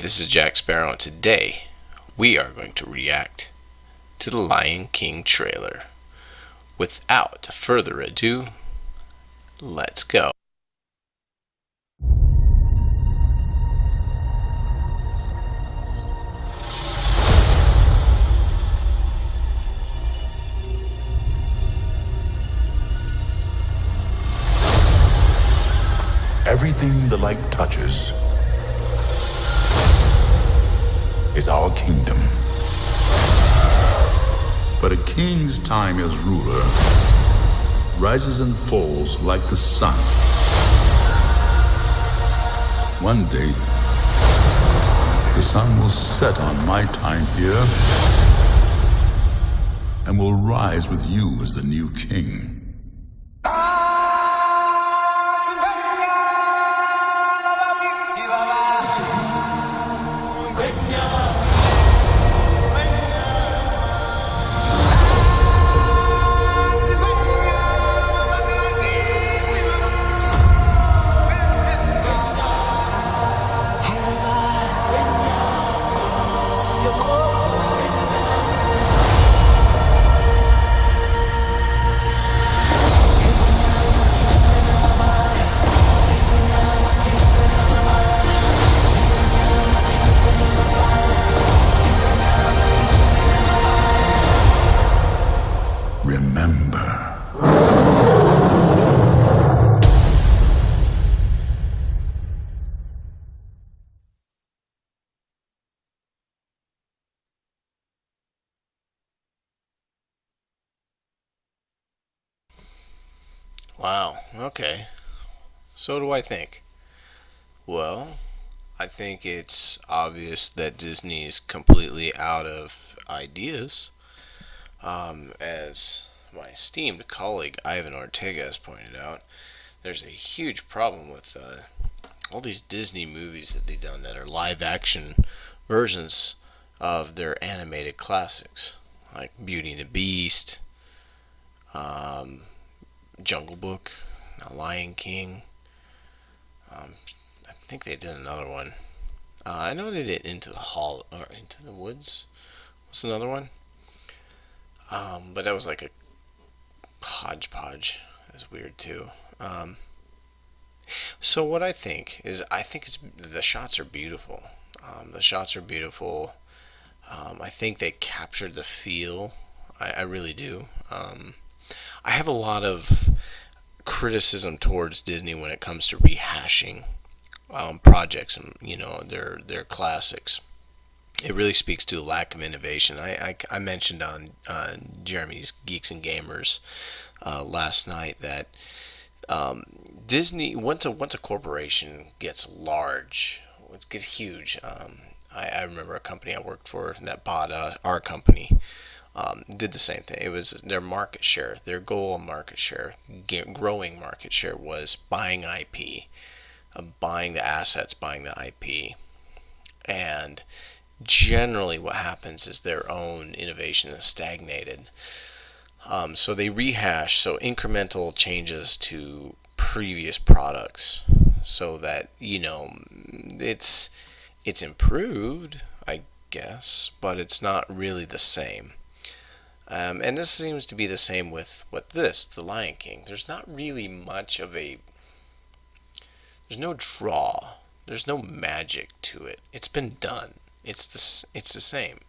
this is Jack Sparrow, and today we are going to react to the Lion King trailer. Without further ado, let's go. Everything the light touches is our kingdom. But a king's time as ruler rises and falls like the sun. One day, the sun will set on my time here and will rise with you as the new king. Remember. Wow, okay. So do I think. Well, I think it's obvious that Disney's completely out of ideas. As my esteemed colleague Ivan Ortega has pointed out, there's a huge problem with all these Disney movies that they've done that are live action versions of their animated classics, like Beauty and the Beast, Jungle Book, Lion King. I think they did another one. I know they did Into the Hall or Into the Woods. What's another one? But that was like a hodgepodge. That's weird too. So what I think is, the shots are beautiful. The shots are beautiful. I think they captured the feel. I really do. I have a lot of criticism towards Disney when it comes to rehashing projects and their classics. It really speaks to a lack of innovation. I mentioned on Jeremy's Geeks and Gamers last night that Disney, once a corporation gets large, it gets huge. I remember a company I worked for that bought our company. Did the same thing. It was their market share, their goal of market share, growing market share was buying IP, buying the assets, buying the IP, and generally what happens is their own innovation is stagnated. So they rehash, so incremental changes to previous products, so that it's improved, I guess, but it's not really the same. And this seems to be the same with the Lion King. There's not really much of there's no draw. There's no magic to it. It's been done. It's the same.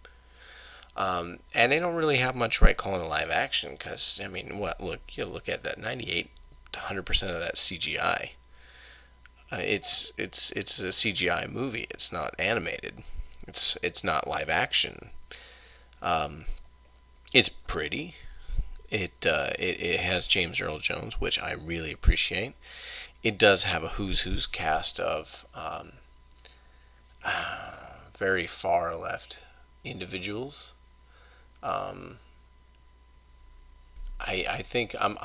And they don't really have much right calling it live action because, I mean, look at that, 98 to 100% of that CGI. It's a CGI movie. It's not animated. It's not live action. It's pretty. It has James Earl Jones, which I really appreciate. It does have a who's cast of very far left individuals. I think I'm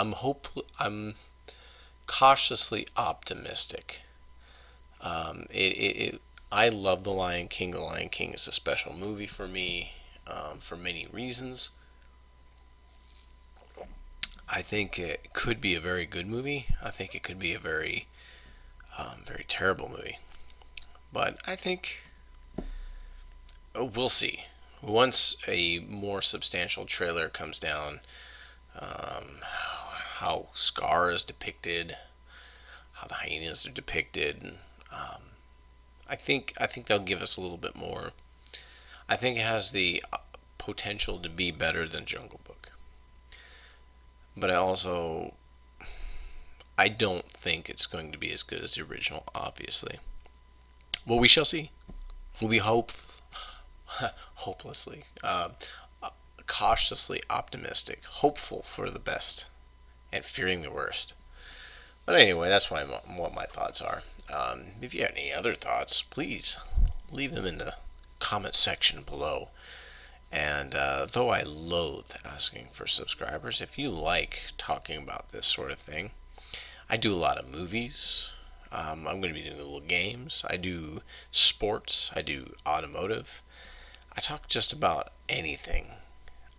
cautiously optimistic. I love The Lion King. The Lion King is a special movie for me, for many reasons. I think it could be a very good movie. I think it could be a very, very terrible movie. But I think we'll see. Once a more substantial trailer comes down, how Scar is depicted, how the hyenas are depicted, I think they'll give us a little bit more. I think it has the potential to be better than Jungle Book, but I don't think it's going to be as good as the original. Obviously, well, we shall see. We hope hopelessly, cautiously optimistic, hopeful for the best, and fearing the worst. But anyway, that's what my thoughts are. If you have any other thoughts, please leave them in the comment section below. And though I loathe asking for subscribers, if you like talking about this sort of thing, I do a lot of movies. I'm going to be doing little games. I do sports. I do automotive. I talk just about anything.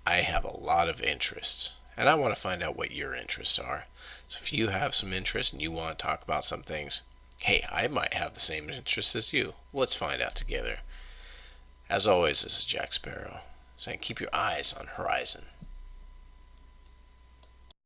I have a lot of interests, and I want to find out what your interests are. So if you have some interest and you want to talk about some things, hey, I might have the same interests as you. Let's find out together. As always, this is Jack Sparrow saying keep your eyes on Horizon.